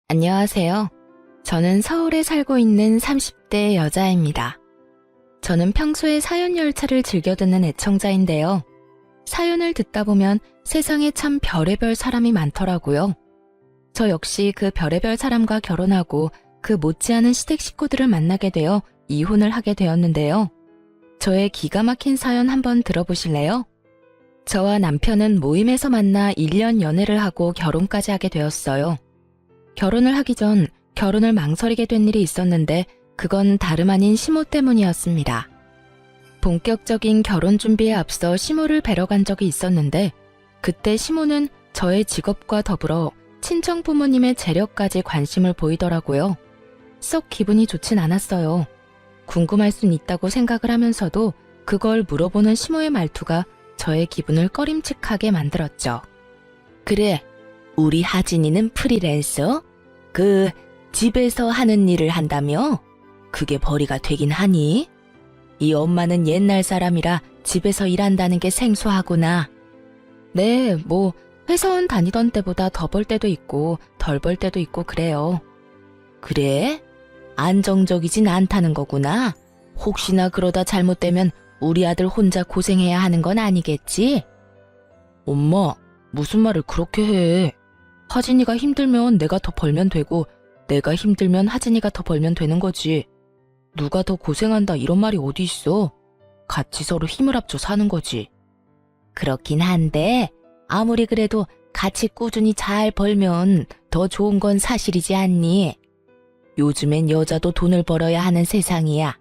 안녕하세요. 저는 서울에 살고 있는 30대 여자입니다. 저는 평소에 사연 열차를 즐겨 듣는 애청자인데요. 사연을 듣다 보면 세상에 참 별의별 사람이 많더라고요. 저 역시 그 별의별 사람과 결혼하고 그 못지않은 시댁 식구들을 만나게 되어 이혼을 하게 되었는데요. 저의 기가 막힌 사연 한번 들어보실래요? 저와 남편은 모임에서 만나 1년 연애를 하고 결혼까지 하게 되었어요. 결혼을 하기 전 결혼을 망설이게 된 일이 있었는데 그건 다름 아닌 시모 때문이었습니다. 본격적인 결혼 준비에 앞서 시모를 뵈러 간 적이 있었는데 그때 시모는 저의 직업과 더불어 친정 부모님의 재력까지 관심을 보이더라고요. 썩 기분이 좋진 않았어요. 궁금할 순 있다고 생각을 하면서도 그걸 물어보는 시모의 말투가 저의 기분을 꺼림칙하게 만들었죠. 그래, 우리 하진이는 프리랜서? 집에서 하는 일을 한다며? 그게 벌이가 되긴 하니? 이 엄마는 옛날 사람이라 집에서 일한다는 게 생소하구나. 네, 회사원 다니던 때보다 더 벌 때도 있고 덜 벌 때도 있고 그래요. 그래? 안정적이진 않다는 거구나. 혹시나 그러다 잘못되면 우리 아들 혼자 고생해야 하는 건 아니겠지? 엄마, 무슨 말을 그렇게 해? 하진이가 힘들면 내가 더 벌면 되고 내가 힘들면 하진이가 더 벌면 되는 거지. 누가 더 고생한다 이런 말이 어디 있어? 같이 서로 힘을 합쳐 사는 거지. 그렇긴 한데 아무리 그래도 같이 꾸준히 잘 벌면 더 좋은 건 사실이지 않니? 요즘엔 여자도 돈을 벌어야 하는 세상이야.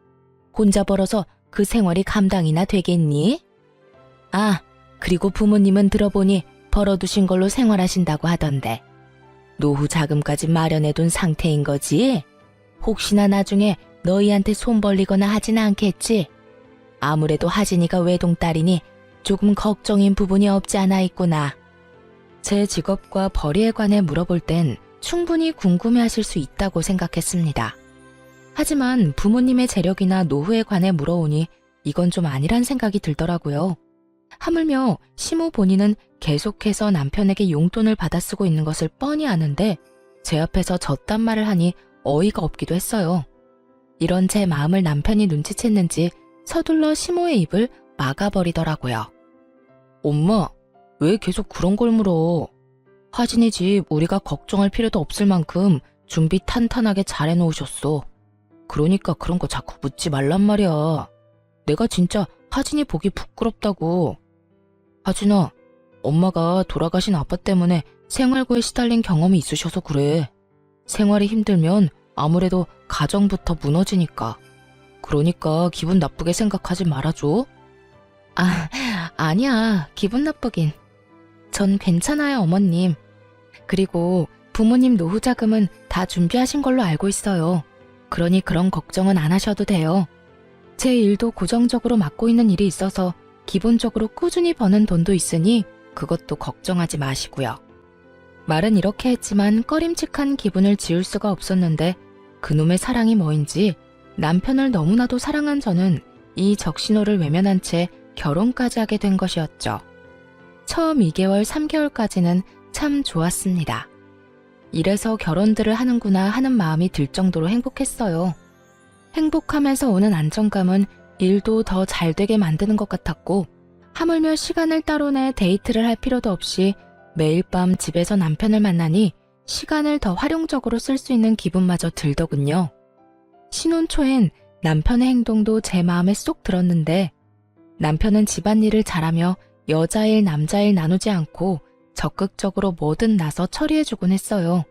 혼자 벌어서 그 생활이 감당이나 되겠니? 아, 그리고 부모님은 들어보니 벌어두신 걸로 생활하신다고 하던데 노후 자금까지 마련해둔 상태인 거지? 혹시나 나중에 너희한테 손 벌리거나 하진 않겠지? 아무래도 하진이가 외동딸이니 조금 걱정인 부분이 없지 않아 있구나. 제 직업과 벌이에 관해 물어볼 땐 충분히 궁금해하실 수 있다고 생각했습니다. 하지만 부모님의 재력이나 노후에 관해 물어오니 이건 좀 아니란 생각이 들더라고요. 하물며 시모 본인은 계속해서 남편에게 용돈을 받아 쓰고 있는 것을 뻔히 아는데 제 앞에서 저딴 말을 하니 어이가 없기도 했어요. 이런 제 마음을 남편이 눈치챘는지 서둘러 시모의 입을 막아버리더라고요. 엄마, 왜 계속 그런 걸 물어? 하진이 집 우리가 걱정할 필요도 없을 만큼 준비 탄탄하게 잘 해놓으셨어. 그러니까 그런 거 자꾸 묻지 말란 말이야. 내가 진짜 하진이 보기 부끄럽다고. 하진아, 엄마가 돌아가신 아빠 때문에 생활고에 시달린 경험이 있으셔서 그래. 생활이 힘들면 아무래도 가정부터 무너지니까. 그러니까 기분 나쁘게 생각하지 말아줘. 아니야. 기분 나쁘긴. 전 괜찮아요, 어머님. 그리고 부모님 노후 자금은 다 준비하신 걸로 알고 있어요. 그러니 그런 걱정은 안 하셔도 돼요. 제 일도 고정적으로 맡고 있는 일이 있어서 기본적으로 꾸준히 버는 돈도 있으니 그것도 걱정하지 마시고요. 말은 이렇게 했지만 꺼림칙한 기분을 지울 수가 없었는데 그놈의 사랑이 뭐인지 남편을 너무나도 사랑한 저는 이 적신호를 외면한 채 결혼까지 하게 된 것이었죠. 처음 2개월, 3개월까지는 참 좋았습니다. 이래서 결혼들을 하는구나 하는 마음이 들 정도로 행복했어요. 행복하면서 오는 안정감은 일도 더 잘 되게 만드는 것 같았고 하물며 시간을 따로 내 데이트를 할 필요도 없이 매일 밤 집에서 남편을 만나니 시간을 더 활용적으로 쓸 수 있는 기분마저 들더군요. 신혼 초엔 남편의 행동도 제 마음에 쏙 들었는데 남편은 집안일을 잘하며 여자일 남자일 나누지 않고 적극적으로 뭐든 나서 처리해주곤 했어요.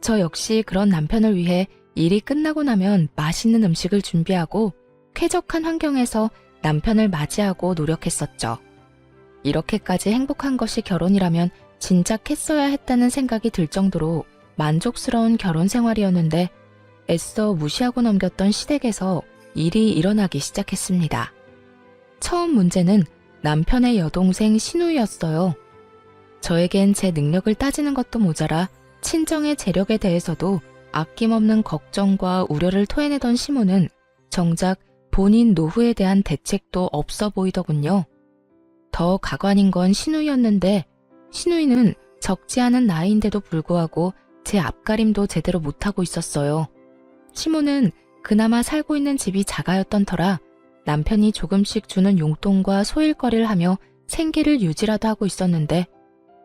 저 역시 그런 남편을 위해 일이 끝나고 나면 맛있는 음식을 준비하고 쾌적한 환경에서 남편을 맞이하고 노력했었죠. 이렇게까지 행복한 것이 결혼이라면 진작 했어야 했다는 생각이 들 정도로 만족스러운 결혼 생활이었는데 애써 무시하고 넘겼던 시댁에서 일이 일어나기 시작했습니다. 처음 문제는 남편의 여동생 신우였어요. 저에겐 제 능력을 따지는 것도 모자라 친정의 재력에 대해서도 아낌없는 걱정과 우려를 토해내던 시모는 정작 본인 노후에 대한 대책도 없어 보이더군요. 더 가관인 건 신우이였는데 신우이는 적지 않은 나이인데도 불구하고 제 앞가림도 제대로 못하고 있었어요. 시모는 그나마 살고 있는 집이 작아였던 터라 남편이 조금씩 주는 용돈과 소일거리를 하며 생계를 유지라도 하고 있었는데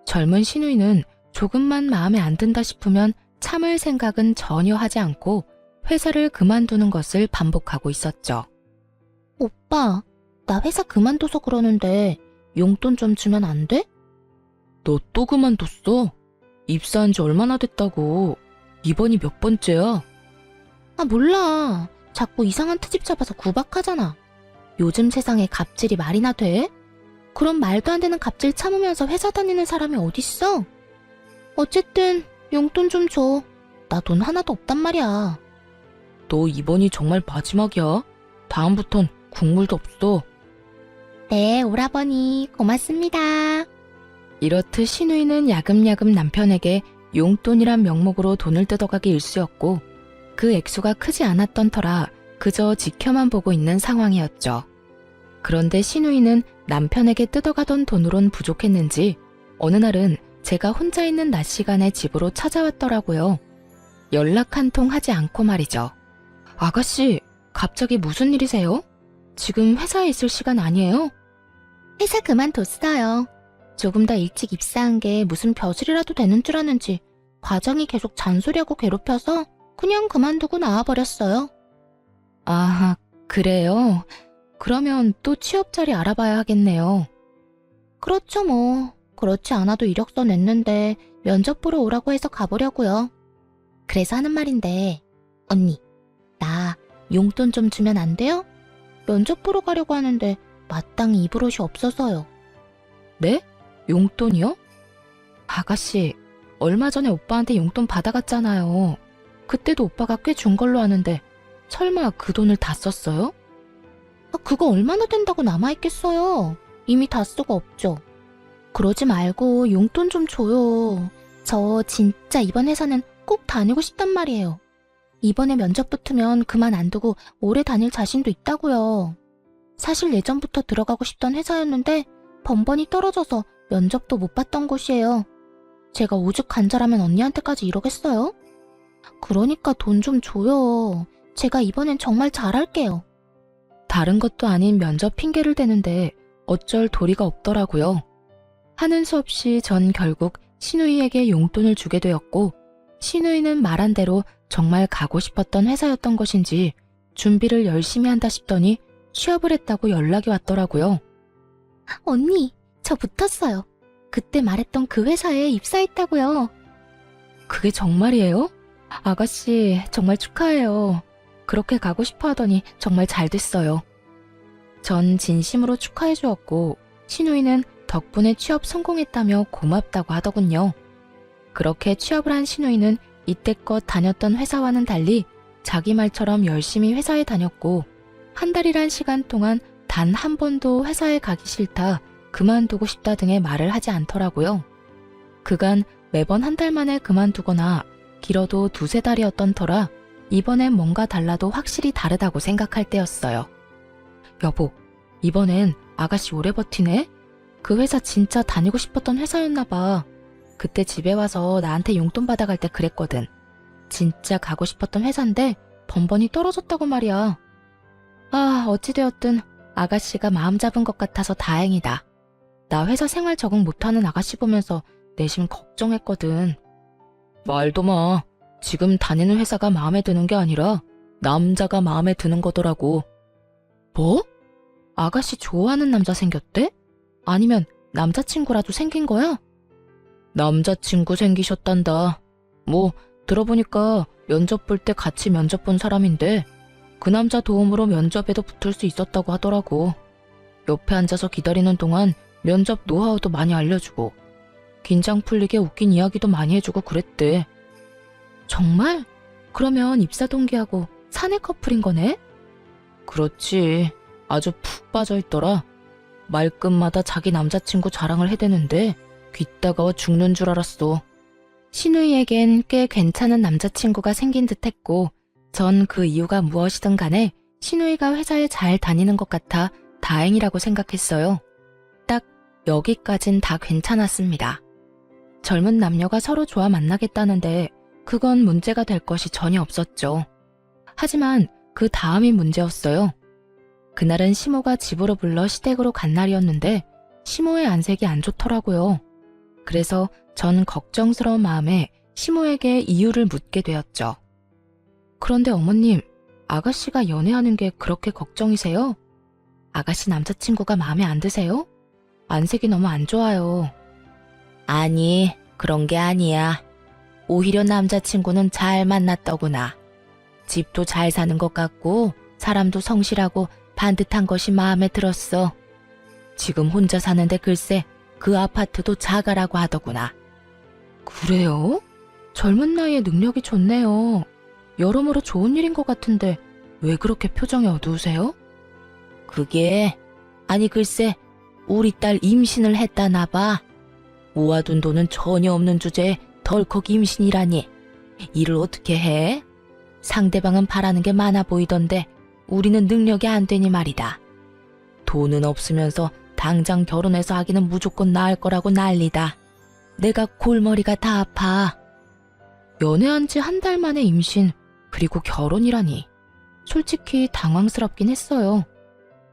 젊은 시누이는 조금만 마음에 안 든다 싶으면 참을 생각은 전혀 하지 않고 회사를 그만두는 것을 반복하고 있었죠. 오빠, 나 회사 그만둬서 그러는데 용돈 좀 주면 안 돼? 너 또 그만뒀어? 입사한 지 얼마나 됐다고. 이번이 몇 번째야? 아, 몰라. 자꾸 이상한 트집 잡아서 구박하잖아. 요즘 세상에 갑질이 말이나 돼? 그럼 말도 안 되는 갑질 참으면서 회사 다니는 사람이 어딨어? 어쨌든 용돈 좀 줘. 나 돈 하나도 없단 말이야. 너 이번이 정말 마지막이야. 다음부턴 국물도 없어. 네, 오라버니 고맙습니다. 이렇듯 시누이는 야금야금 남편에게 용돈이란 명목으로 돈을 뜯어가기 일쑤였고 그 액수가 크지 않았던 터라 그저 지켜만 보고 있는 상황이었죠. 그런데 시누이는 남편에게 뜯어가던 돈으론 부족했는지 어느 날은 제가 혼자 있는 낮 시간에 집으로 찾아왔더라고요. 연락 한 통 하지 않고 말이죠. 아가씨, 갑자기 무슨 일이세요? 지금 회사에 있을 시간 아니에요? 회사 그만뒀어요. 조금 더 일찍 입사한 게 무슨 벼슬이라도 되는 줄 아는지 과장이 계속 잔소리하고 괴롭혀서 그냥 그만두고 나와버렸어요. 아, 그래요? 그러면 또 취업 자리 알아봐야 하겠네요. 그렇죠 뭐. 그렇지 않아도 이력서 냈는데 면접 보러 오라고 해서 가보려고요. 그래서 하는 말인데 언니, 나 용돈 좀 주면 안 돼요? 면접 보러 가려고 하는데 마땅히 입을 옷이 없어서요. 네? 용돈이요? 아가씨, 얼마 전에 오빠한테 용돈 받아갔잖아요. 그때도 오빠가 꽤 준 걸로 아는데 설마 그 돈을 다 썼어요? 아, 그거 얼마나 된다고 남아있겠어요. 이미 다 쓰고 없죠. 그러지 말고 용돈 좀 줘요. 저 진짜 이번 회사는 꼭 다니고 싶단 말이에요. 이번에 면접 붙으면 그만 안 두고 오래 다닐 자신도 있다고요. 사실 예전부터 들어가고 싶던 회사였는데 번번이 떨어져서 면접도 못 봤던 곳이에요. 제가 오죽 간절하면 언니한테까지 이러겠어요? 그러니까 돈 좀 줘요. 제가 이번엔 정말 잘할게요. 다른 것도 아닌 면접 핑계를 대는데 어쩔 도리가 없더라고요. 하는 수 없이 전 결국 시누이에게 용돈을 주게 되었고 시누이는 말한 대로 정말 가고 싶었던 회사였던 것인지 준비를 열심히 한다 싶더니 취업을 했다고 연락이 왔더라고요. 언니, 저 붙었어요. 그때 말했던 그 회사에 입사했다고요. 그게 정말이에요? 아가씨, 정말 축하해요. 그렇게 가고 싶어 하더니 정말 잘 됐어요. 전 진심으로 축하해 주었고 시누이는 덕분에 취업 성공했다며 고맙다고 하더군요. 그렇게 취업을 한 시누이는 이때껏 다녔던 회사와는 달리 자기 말처럼 열심히 회사에 다녔고 한 달이란 시간 동안 단 한 번도 회사에 가기 싫다, 그만두고 싶다 등의 말을 하지 않더라고요. 그간 매번 한 달 만에 그만두거나 길어도 두세 달이었던 터라 이번엔 뭔가 달라도 확실히 다르다고 생각할 때였어요. 여보, 이번엔 아가씨 오래 버티네? 그 회사 진짜 다니고 싶었던 회사였나 봐. 그때 집에 와서 나한테 용돈 받아갈 때 그랬거든. 진짜 가고 싶었던 회사인데 번번이 떨어졌다고 말이야. 아, 어찌되었든 아가씨가 마음 잡은 것 같아서 다행이다. 나 회사 생활 적응 못하는 아가씨 보면서 내심 걱정했거든. 말도 마. 지금 다니는 회사가 마음에 드는 게 아니라 남자가 마음에 드는 거더라고. 뭐? 아가씨 좋아하는 남자 생겼대? 아니면 남자친구라도 생긴 거야? 남자친구 생기셨단다. 뭐 들어보니까 면접 볼 때 같이 면접 본 사람인데 그 남자 도움으로 면접에도 붙을 수 있었다고 하더라고. 옆에 앉아서 기다리는 동안 면접 노하우도 많이 알려주고 긴장 풀리게 웃긴 이야기도 많이 해주고 그랬대. 정말? 그러면 입사 동기하고 사내 커플인 거네? 그렇지. 아주 푹 빠져있더라. 말끝마다 자기 남자친구 자랑을 해대는데 귀 따가워 죽는 줄 알았어. 시누이에겐 꽤 괜찮은 남자친구가 생긴 듯 했고 전 그 이유가 무엇이든 간에 시누이가 회사에 잘 다니는 것 같아 다행이라고 생각했어요. 딱 여기까진 다 괜찮았습니다. 젊은 남녀가 서로 좋아 만나겠다는데 그건 문제가 될 것이 전혀 없었죠. 하지만 그 다음이 문제였어요. 그날은 시모가 집으로 불러 시댁으로 간 날이었는데 시모의 안색이 안 좋더라고요. 그래서 전 걱정스러운 마음에 시모에게 이유를 묻게 되었죠. 그런데 어머님, 아가씨가 연애하는 게 그렇게 걱정이세요? 아가씨 남자친구가 마음에 안 드세요? 안색이 너무 안 좋아요. 아니, 그런 게 아니야. 오히려 남자친구는 잘 만났더구나. 집도 잘 사는 것 같고 사람도 성실하고 반듯한 것이 마음에 들었어. 지금 혼자 사는데 글쎄 그 아파트도 자가라고 하더구나. 그래요? 젊은 나이에 능력이 좋네요. 여러모로 좋은 일인 것 같은데 왜 그렇게 표정이 어두우세요? 아니 글쎄 우리 딸 임신을 했다나 봐. 모아둔 돈은 전혀 없는 주제에 덜컥 임신이라니. 일을 어떻게 해? 상대방은 바라는 게 많아 보이던데 우리는 능력이 안 되니 말이다. 돈은 없으면서 당장 결혼해서 아기는 무조건 낳을 거라고 난리다. 내가 골머리가 다 아파. 연애한 지 한 달 만에 임신, 그리고 결혼이라니. 솔직히 당황스럽긴 했어요.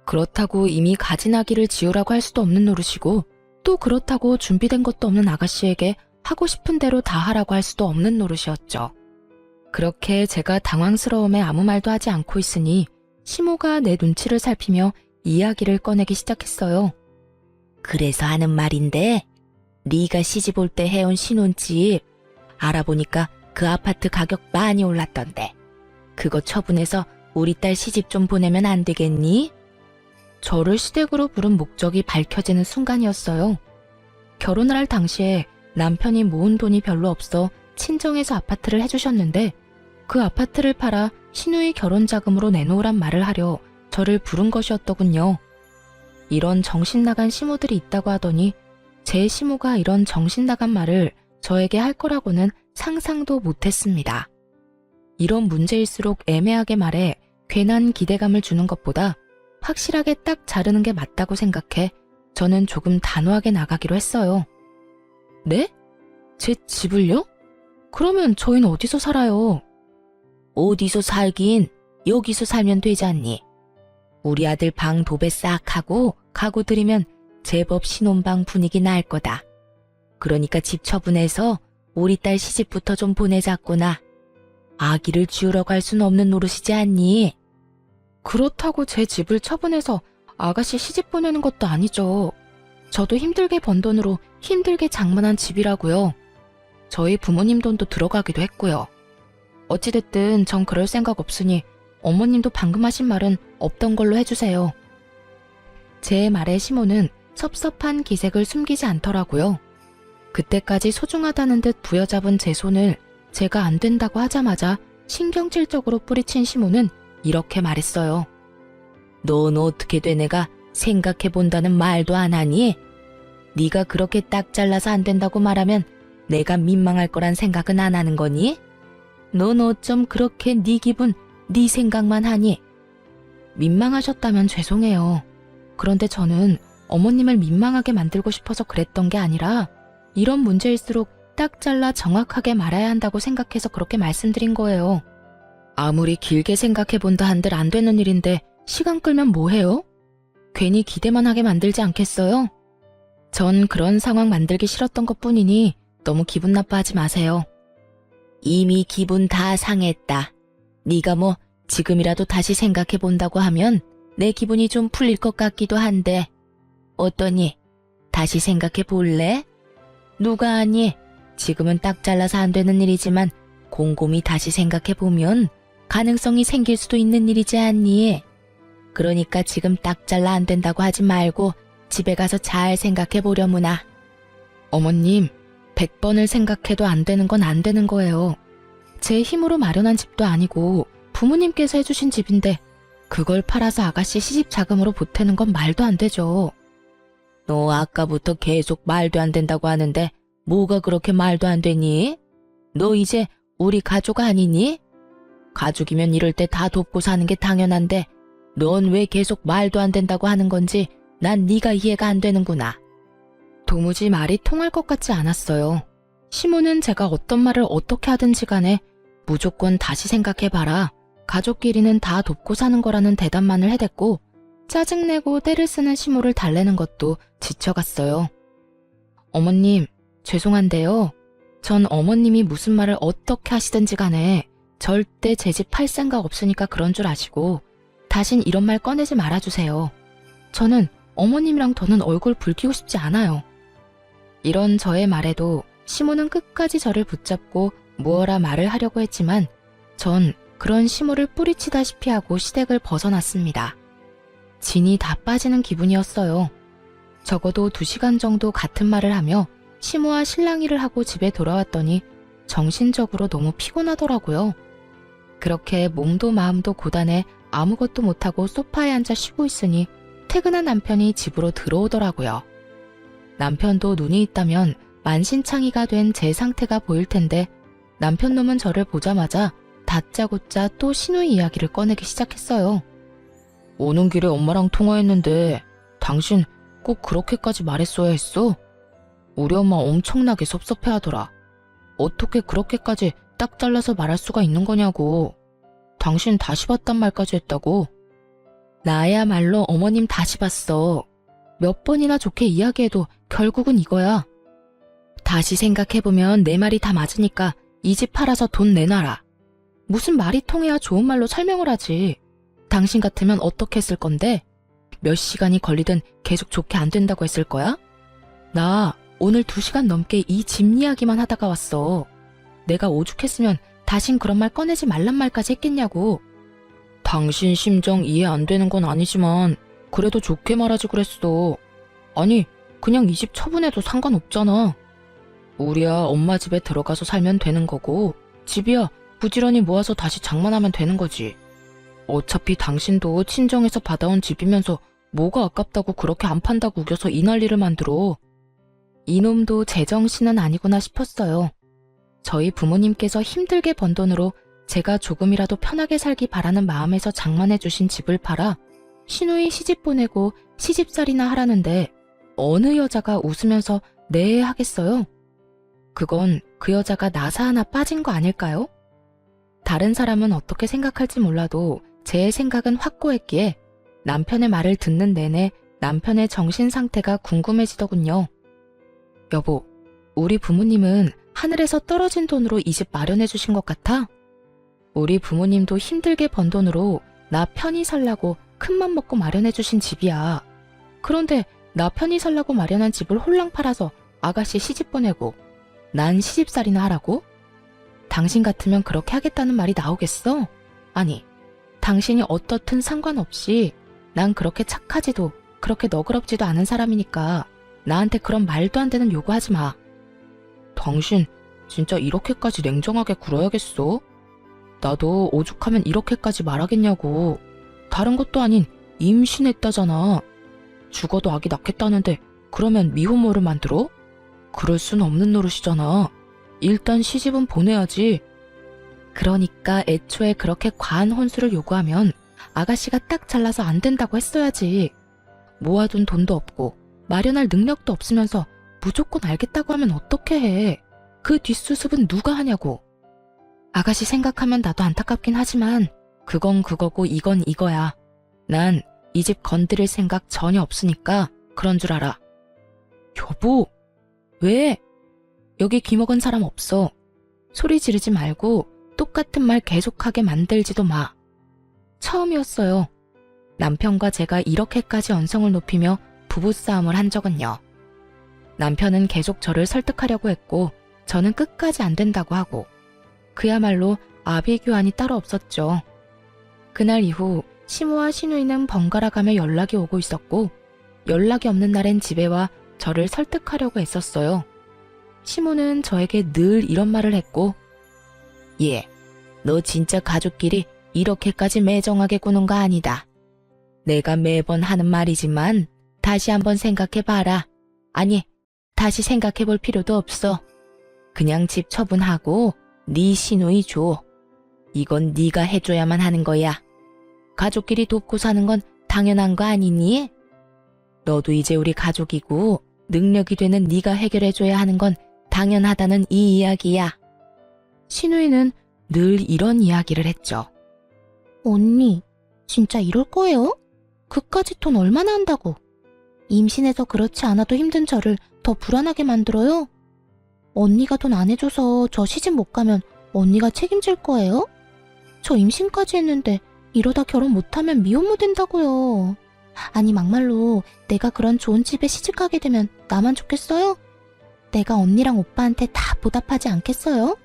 그렇다고 이미 가진 아기를 지우라고 할 수도 없는 노릇이고, 또 그렇다고 준비된 것도 없는 아가씨에게 하고 싶은 대로 다 하라고 할 수도 없는 노릇이었죠. 그렇게 제가 당황스러움에 아무 말도 하지 않고 있으니 시모가 내 눈치를 살피며 이야기를 꺼내기 시작했어요. 그래서 하는 말인데 네가 시집 올 때 해온 신혼집 알아보니까 그 아파트 가격 많이 올랐던데 그거 처분해서 우리 딸 시집 좀 보내면 안 되겠니? 저를 시댁으로 부른 목적이 밝혀지는 순간이었어요. 결혼을 할 당시에 남편이 모은 돈이 별로 없어 친정에서 아파트를 해주셨는데 그 아파트를 팔아 시누이 결혼 자금으로 내놓으란 말을 하려 저를 부른 것이었더군요. 이런 정신나간 시모들이 있다고 하더니 제 시모가 이런 정신나간 말을 저에게 할 거라고는 상상도 못했습니다. 이런 문제일수록 애매하게 말해 괜한 기대감을 주는 것보다 확실하게 딱 자르는 게 맞다고 생각해 저는 조금 단호하게 나가기로 했어요. 네? 제 집을요? 그러면 저희는 어디서 살아요? 어디서 살긴 여기서 살면 되지 않니? 우리 아들 방 도배 싹 하고 가구 들이면 제법 신혼방 분위기 날 거다. 그러니까 집 처분해서 우리 딸 시집부터 좀 보내자꾸나. 아기를 지우러 갈 순 없는 노릇이지 않니? 그렇다고 제 집을 처분해서 아가씨 시집 보내는 것도 아니죠. 저도 힘들게 번 돈으로 힘들게 장만한 집이라고요. 저희 부모님 돈도 들어가기도 했고요. 어찌됐든 전 그럴 생각 없으니 어머님도 방금 하신 말은 없던 걸로 해주세요. 제 말에 시모는 섭섭한 기색을 숨기지 않더라고요. 그때까지 소중하다는 듯 부여잡은 제 손을 제가 안 된다고 하자마자 신경질적으로 뿌리친 시모는 이렇게 말했어요. 넌 어떻게 된 애가 생각해본다는 말도 안 하니? 네가 그렇게 딱 잘라서 안 된다고 말하면 내가 민망할 거란 생각은 안 하는 거니? 넌 어쩜 그렇게 네 기분, 네 생각만 하니? 민망하셨다면 죄송해요. 그런데 저는 어머님을 민망하게 만들고 싶어서 그랬던 게 아니라 이런 문제일수록 딱 잘라 정확하게 말해야 한다고 생각해서 그렇게 말씀드린 거예요. 아무리 길게 생각해본다 한들 안 되는 일인데 시간 끌면 뭐해요? 괜히 기대만 하게 만들지 않겠어요? 전 그런 상황 만들기 싫었던 것뿐이니 너무 기분 나빠하지 마세요. 이미 기분 다 상했다. 네가 뭐 지금이라도 다시 생각해본다고 하면 내 기분이 좀 풀릴 것 같기도 한데 어떠니? 다시 생각해볼래? 누가 아니? 지금은 딱 잘라서 안 되는 일이지만 곰곰이 다시 생각해보면 가능성이 생길 수도 있는 일이지 않니? 그러니까 지금 딱 잘라 안 된다고 하지 말고 집에 가서 잘 생각해보려무나. 어머님, 100번을 생각해도 안 되는 건 안 되는 거예요. 제 힘으로 마련한 집도 아니고 부모님께서 해주신 집인데 그걸 팔아서 아가씨 시집 자금으로 보태는 건 말도 안 되죠. 너 아까부터 계속 말도 안 된다고 하는데 뭐가 그렇게 말도 안 되니? 너 이제 우리 가족 아니니? 가족이면 이럴 때 다 돕고 사는 게 당연한데 넌 왜 계속 말도 안 된다고 하는 건지 난 네가 이해가 안 되는구나. 도무지 말이 통할 것 같지 않았어요. 시모는 제가 어떤 말을 어떻게 하든지 간에 무조건 다시 생각해봐라. 가족끼리는 다 돕고 사는 거라는 대답만을 해댔고 짜증내고 때를 쓰는 시모를 달래는 것도 지쳐갔어요. 어머님, 죄송한데요. 전 어머님이 무슨 말을 어떻게 하시든지 간에 절대 제 집 팔 생각 없으니까 그런 줄 아시고 다신 이런 말 꺼내지 말아주세요. 저는 어머님이랑 더는 얼굴 붉히고 싶지 않아요. 이런 저의 말에도 시모는 끝까지 저를 붙잡고 무어라 말을 하려고 했지만 전 그런 시모를 뿌리치다시피 하고 시댁을 벗어났습니다. 진이 다 빠지는 기분이었어요. 적어도 2시간 정도 같은 말을 하며 시모와 실랑이를 하고 집에 돌아왔더니 정신적으로 너무 피곤하더라고요. 그렇게 몸도 마음도 고단해 아무것도 못하고 소파에 앉아 쉬고 있으니 퇴근한 남편이 집으로 들어오더라고요. 남편도 눈이 있다면 만신창이가 된 제 상태가 보일 텐데 남편 놈은 저를 보자마자 다짜고짜 또 시누이 이야기를 꺼내기 시작했어요. 오는 길에 엄마랑 통화했는데 당신 꼭 그렇게까지 말했어야 했어? 우리 엄마 엄청나게 섭섭해하더라. 어떻게 그렇게까지 딱 잘라서 말할 수가 있는 거냐고. 당신 다시 봤단 말까지 했다고. 나야말로 어머님 다시 봤어. 몇 번이나 좋게 이야기해도 결국은 이거야. 다시 생각해보면 내 말이 다 맞으니까 이 집 팔아서 돈 내놔라. 무슨 말이 통해야 좋은 말로 설명을 하지. 당신 같으면 어떻게 했을 건데? 몇 시간이 걸리든 계속 좋게 안 된다고 했을 거야? 나 오늘 2시간 넘게 이 집 이야기만 하다가 왔어. 내가 오죽했으면 다신 그런 말 꺼내지 말란 말까지 했겠냐고. 당신 심정 이해 안 되는 건 아니지만 그래도 좋게 말하지 그랬어. 아니 그냥 이 집 처분해도 상관없잖아. 우리야 엄마 집에 들어가서 살면 되는 거고 집이야 부지런히 모아서 다시 장만하면 되는 거지. 어차피 당신도 친정에서 받아온 집이면서 뭐가 아깝다고 그렇게 안 판다고 우겨서 이 난리를 만들어. 이놈도 제정신은 아니구나 싶었어요. 저희 부모님께서 힘들게 번 돈으로 제가 조금이라도 편하게 살기 바라는 마음에서 장만해 주신 집을 팔아 시누이 시집 보내고 시집살이나 하라는데 어느 여자가 웃으면서 네 하겠어요? 그건 그 여자가 나사 하나 빠진 거 아닐까요? 다른 사람은 어떻게 생각할지 몰라도 제 생각은 확고했기에 남편의 말을 듣는 내내 남편의 정신 상태가 궁금해지더군요. 여보, 우리 부모님은 하늘에서 떨어진 돈으로 이 집 마련해 주신 것 같아? 우리 부모님도 힘들게 번 돈으로 나 편히 살라고 큰맘 먹고 마련해 주신 집이야. 그런데 나 편히 살라고 마련한 집을 홀랑 팔아서 아가씨 시집 보내고 난 시집살이나 하라고? 당신 같으면 그렇게 하겠다는 말이 나오겠어? 아니, 당신이 어떻든 상관없이 난 그렇게 착하지도 그렇게 너그럽지도 않은 사람이니까 나한테 그런 말도 안 되는 요구하지 마. 당신 진짜 이렇게까지 냉정하게 굴어야겠어? 나도 오죽하면 이렇게까지 말하겠냐고. 다른 것도 아닌 임신했다잖아. 죽어도 아기 낳겠다는데 그러면 미혼모를 만들어? 그럴 순 없는 노릇이잖아. 일단 시집은 보내야지. 그러니까 애초에 그렇게 과한 혼수를 요구하면 아가씨가 딱 잘라서 안 된다고 했어야지. 모아둔 돈도 없고 마련할 능력도 없으면서 무조건 알겠다고 하면 어떻게 해. 그 뒷수습은 누가 하냐고. 아가씨 생각하면 나도 안타깝긴 하지만 그건 그거고 이건 이거야. 난 이 집 건드릴 생각 전혀 없으니까 그런 줄 알아. 여보, 왜? 여기 귀먹은 사람 없어. 소리 지르지 말고 똑같은 말 계속하게 만들지도 마. 처음이었어요. 남편과 제가 이렇게까지 언성을 높이며 부부싸움을 한 적은요. 남편은 계속 저를 설득하려고 했고 저는 끝까지 안 된다고 하고 그야말로 아비규환이 따로 없었죠. 그날 이후 시모와 시누이는 번갈아 가며 연락이 오고 있었고 연락이 없는 날엔 집에 와 저를 설득하려고 애썼어요. 시모는 저에게 늘 이런 말을 했고 예, 너 진짜 가족끼리 이렇게까지 매정하게 구는 거 아니다. 내가 매번 하는 말이지만 다시 한번 생각해봐라. 아니, 다시 생각해볼 필요도 없어. 그냥 집 처분하고 네 시누이 줘. 이건 네가 해줘야만 하는 거야. 가족끼리 돕고 사는 건 당연한 거 아니니? 너도 이제 우리 가족이고 능력이 되는 네가 해결해줘야 하는 건 당연하다는 이 이야기야. 신우이는 늘 이런 이야기를 했죠. 언니, 진짜 이럴 거예요? 그까짓 돈 얼마나 한다고? 임신해서 그렇지 않아도 힘든 저를 더 불안하게 만들어요? 언니가 돈 안 해줘서 저 시집 못 가면 언니가 책임질 거예요? 저 임신까지 했는데 이러다 결혼 못하면 미혼모 된다고요. 아니 막말로 내가 그런 좋은 집에 시집가게 되면 나만 좋겠어요? 내가 언니랑 오빠한테 다 보답하지 않겠어요?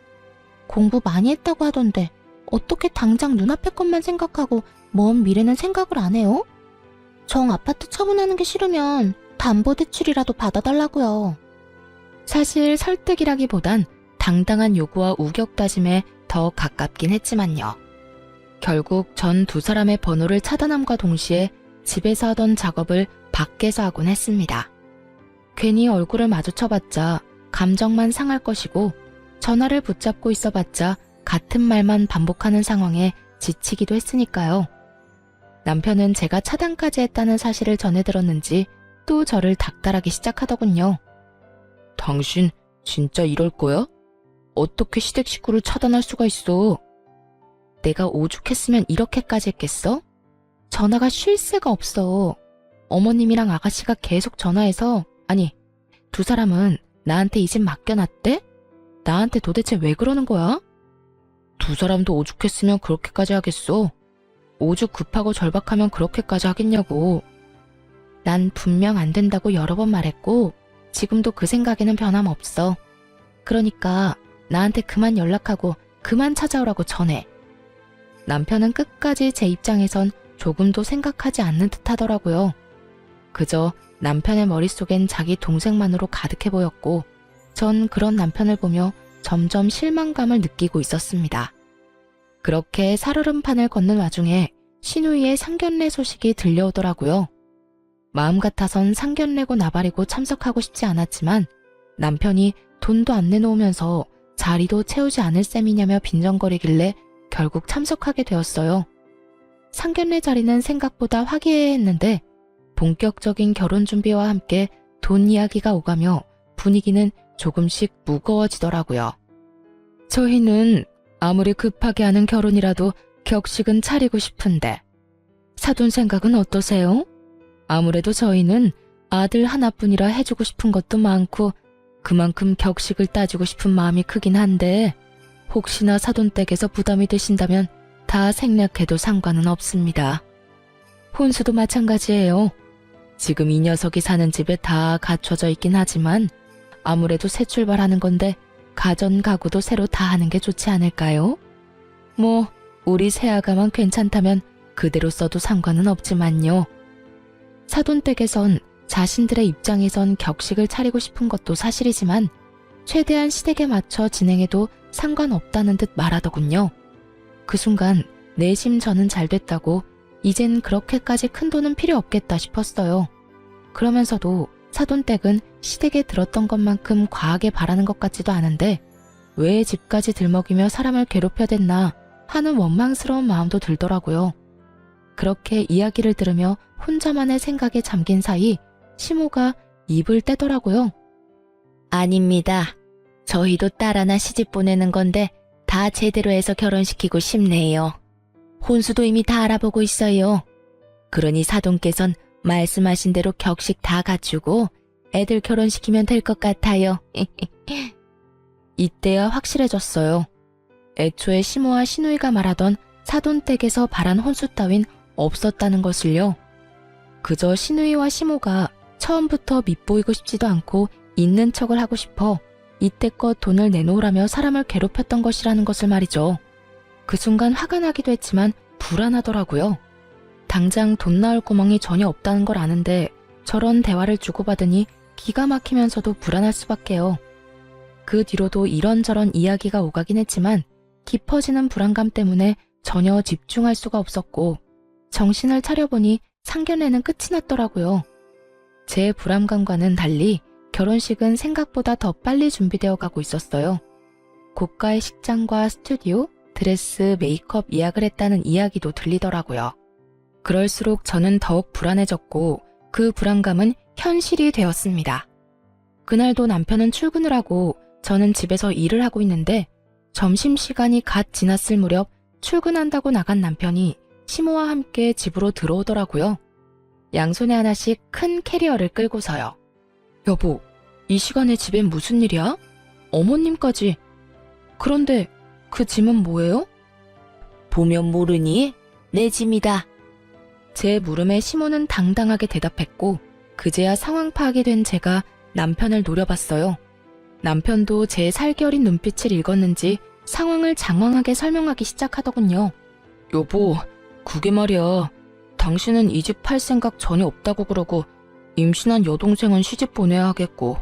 공부 많이 했다고 하던데 어떻게 당장 눈앞의 것만 생각하고 먼 미래는 생각을 안 해요? 정 아파트 처분하는 게 싫으면 담보대출이라도 받아달라고요. 사실 설득이라기보단 당당한 요구와 우격다짐에 더 가깝긴 했지만요. 결국 전 두 사람의 번호를 차단함과 동시에 집에서 하던 작업을 밖에서 하곤 했습니다. 괜히 얼굴을 마주쳐봤자 감정만 상할 것이고 전화를 붙잡고 있어봤자 같은 말만 반복하는 상황에 지치기도 했으니까요. 남편은 제가 차단까지 했다는 사실을 전해 들었는지 또 저를 닥달하기 시작하더군요. 당신 진짜 이럴 거야? 어떻게 시댁 식구를 차단할 수가 있어? 내가 오죽했으면 이렇게까지 했겠어? 전화가 쉴 새가 없어. 어머님이랑 아가씨가 계속 전화해서 아니, 두 사람은 나한테 이 집 맡겨놨대? 나한테 도대체 왜 그러는 거야? 두 사람도 오죽했으면 그렇게까지 하겠어? 오죽 급하고 절박하면 그렇게까지 하겠냐고. 난 분명 안 된다고 여러 번 말했고 지금도 그 생각에는 변함없어. 그러니까 나한테 그만 연락하고 그만 찾아오라고 전해. 남편은 끝까지 제 입장에선 조금도 생각하지 않는 듯 하더라고요. 그저 남편의 머릿속엔 자기 동생만으로 가득해 보였고 전 그런 남편을 보며 점점 실망감을 느끼고 있었습니다. 그렇게 살얼음판을 걷는 와중에 신우이의 상견례 소식이 들려오더라고요. 마음 같아선 상견례고 나발이고 참석하고 싶지 않았지만 남편이 돈도 안 내놓으면서 자리도 채우지 않을 셈이냐며 빈정거리길래 결국 참석하게 되었어요. 상견례 자리는 생각보다 화기애애했는데 본격적인 결혼 준비와 함께 돈 이야기가 오가며 분위기는 조금씩 무거워지더라고요. 저희는 아무리 급하게 하는 결혼이라도 격식은 차리고 싶은데 사돈 생각은 어떠세요? 아무래도 저희는 아들 하나뿐이라 해주고 싶은 것도 많고 그만큼 격식을 따지고 싶은 마음이 크긴 한데 혹시나 사돈 댁에서 부담이 되신다면 다 생략해도 상관은 없습니다. 혼수도 마찬가지예요. 지금 이 녀석이 사는 집에 다 갖춰져 있긴 하지만 아무래도 새 출발하는 건데 가전 가구도 새로 다 하는 게 좋지 않을까요? 뭐 우리 새아가만 괜찮다면 그대로 써도 상관은 없지만요. 사돈 댁에선 자신들의 입장에선 격식을 차리고 싶은 것도 사실이지만 최대한 시댁에 맞춰 진행해도 상관없다는 듯 말하더군요. 그 순간 내심 저는 잘 됐다고 이젠 그렇게까지 큰 돈은 필요 없겠다 싶었어요. 그러면서도 사돈댁은 시댁에 들었던 것만큼 과하게 바라는 것 같지도 않은데 왜 집까지 들먹이며 사람을 괴롭혀댔나 하는 원망스러운 마음도 들더라고요. 그렇게 이야기를 들으며 혼자만의 생각에 잠긴 사이 시모가 입을 떼더라고요. 아닙니다. 저희도 딸 하나 시집 보내는 건데 다 제대로 해서 결혼시키고 싶네요. 혼수도 이미 다 알아보고 있어요. 그러니 사돈께선 말씀하신 대로 격식 다 갖추고 애들 결혼시키면 될 것 같아요. 이때야 확실해졌어요. 애초에 시모와 시누이가 말하던 사돈댁에서 바란 혼수 따윈 없었다는 것을요. 그저 시누이와 시모가 처음부터 밉보이고 싶지도 않고 있는 척을 하고 싶어 이때껏 돈을 내놓으라며 사람을 괴롭혔던 것이라는 것을 말이죠. 그 순간 화가 나기도 했지만 불안하더라고요. 당장 돈 나올 구멍이 전혀 없다는 걸 아는데 저런 대화를 주고받으니 기가 막히면서도 불안할 수밖에요. 그 뒤로도 이런저런 이야기가 오가긴 했지만 깊어지는 불안감 때문에 전혀 집중할 수가 없었고 정신을 차려보니 상견례는 끝이 났더라고요. 제 불안감과는 달리 결혼식은 생각보다 더 빨리 준비되어 가고 있었어요. 고가의 식장과 스튜디오, 드레스, 메이크업 예약을 했다는 이야기도 들리더라고요. 그럴수록 저는 더욱 불안해졌고 그 불안감은 현실이 되었습니다. 그날도 남편은 출근을 하고 저는 집에서 일을 하고 있는데 점심시간이 갓 지났을 무렵 출근한다고 나간 남편이 시모와 함께 집으로 들어오더라고요. 양손에 하나씩 큰 캐리어를 끌고서요. 여보, 이 시간에 집엔 무슨 일이야? 어머님까지. 그런데 그 짐은 뭐예요? 보면 모르니? 내 짐이다. 제 물음에 시모는 당당하게 대답했고 그제야 상황 파악이 된 제가 남편을 노려봤어요. 남편도 제 살결인 눈빛을 읽었는지 상황을 장황하게 설명하기 시작하더군요. 여보, 그게 말이야. 당신은 이 집 팔 생각 전혀 없다고 그러고 임신한 여동생은 시집 보내야 하겠고.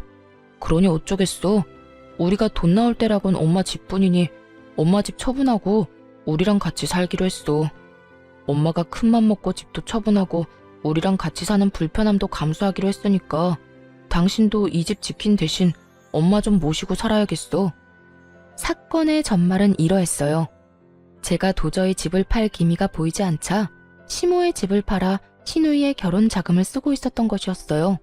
그러니 어쩌겠어. 우리가 돈 나올 때라곤 엄마 집뿐이니 엄마 집 처분하고 우리랑 같이 살기로 했어. 엄마가 큰맘 먹고 집도 처분하고 우리랑 같이 사는 불편함도 감수하기로 했으니까 당신도 이 집 지킨 대신 엄마 좀 모시고 살아야겠어. 사건의 전말은 이러했어요. 제가 도저히 집을 팔 기미가 보이지 않자 시모의 집을 팔아 시누이의 결혼 자금을 쓰고 있었던 것이었어요.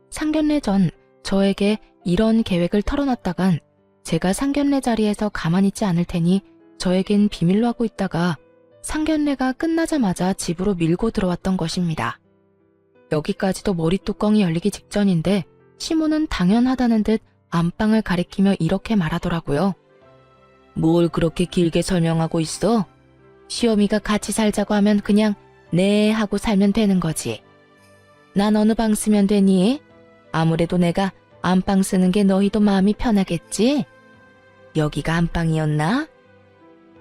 상견례 전 저에게 이런 계획을 털어놨다간 제가 상견례 자리에서 가만히 있지 않을 테니 저에겐 비밀로 하고 있다가 상견례가 끝나자마자 집으로 밀고 들어왔던 것입니다. 여기까지도 머리뚜껑이 열리기 직전인데 시모는 당연하다는 듯 안방을 가리키며 이렇게 말하더라고요. 뭘 그렇게 길게 설명하고 있어? 시어미가 같이 살자고 하면 그냥 네 하고 살면 되는 거지. 난 어느 방 쓰면 되니? 아무래도 내가 안방 쓰는 게 너희도 마음이 편하겠지? 여기가 안방이었나?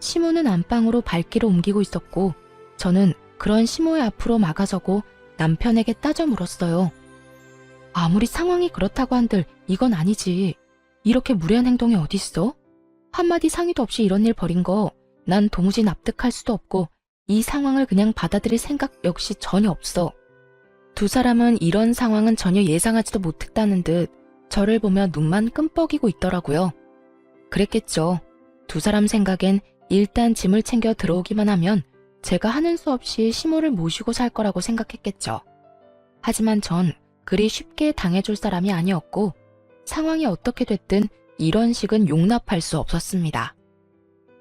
시모는 안방으로 발길을 옮기고 있었고 저는 그런 시모의 앞으로 막아서고 남편에게 따져 물었어요. 아무리 상황이 그렇다고 한들 이건 아니지. 이렇게 무례한 행동이 어딨어? 한마디 상의도 없이 이런 일 벌인 거 난 도무지 납득할 수도 없고 이 상황을 그냥 받아들일 생각 역시 전혀 없어. 두 사람은 이런 상황은 전혀 예상하지도 못했다는 듯 저를 보며 눈만 끔뻑이고 있더라고요. 그랬겠죠. 두 사람 생각엔 일단 짐을 챙겨 들어오기만 하면 제가 하는 수 없이 시모를 모시고 살 거라고 생각했겠죠. 하지만 전 그리 쉽게 당해줄 사람이 아니었고 상황이 어떻게 됐든 이런 식은 용납할 수 없었습니다.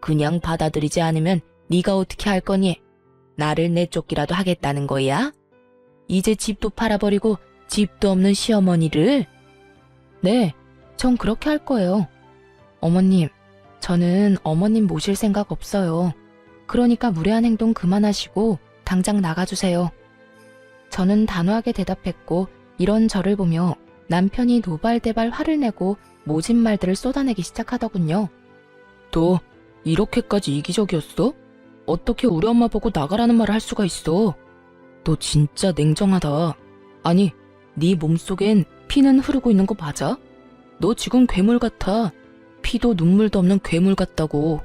그냥 받아들이지 않으면 네가 어떻게 할 거니? 나를 내쫓기라도 하겠다는 거야? 이제 집도 팔아버리고 집도 없는 시어머니를? 네, 전 그렇게 할 거예요. 어머님, 저는 어머님 모실 생각 없어요. 그러니까 무례한 행동 그만하시고 당장 나가주세요. 저는 단호하게 대답했고 이런 저를 보며 남편이 노발대발 화를 내고 모진 말들을 쏟아내기 시작하더군요. 너 이렇게까지 이기적이었어? 어떻게 우리 엄마 보고 나가라는 말을 할 수가 있어? 너 진짜 냉정하다. 아니, 네 몸속엔 피는 흐르고 있는 거 맞아? 너 지금 괴물 같아. 피도 눈물도 없는 괴물 같다고.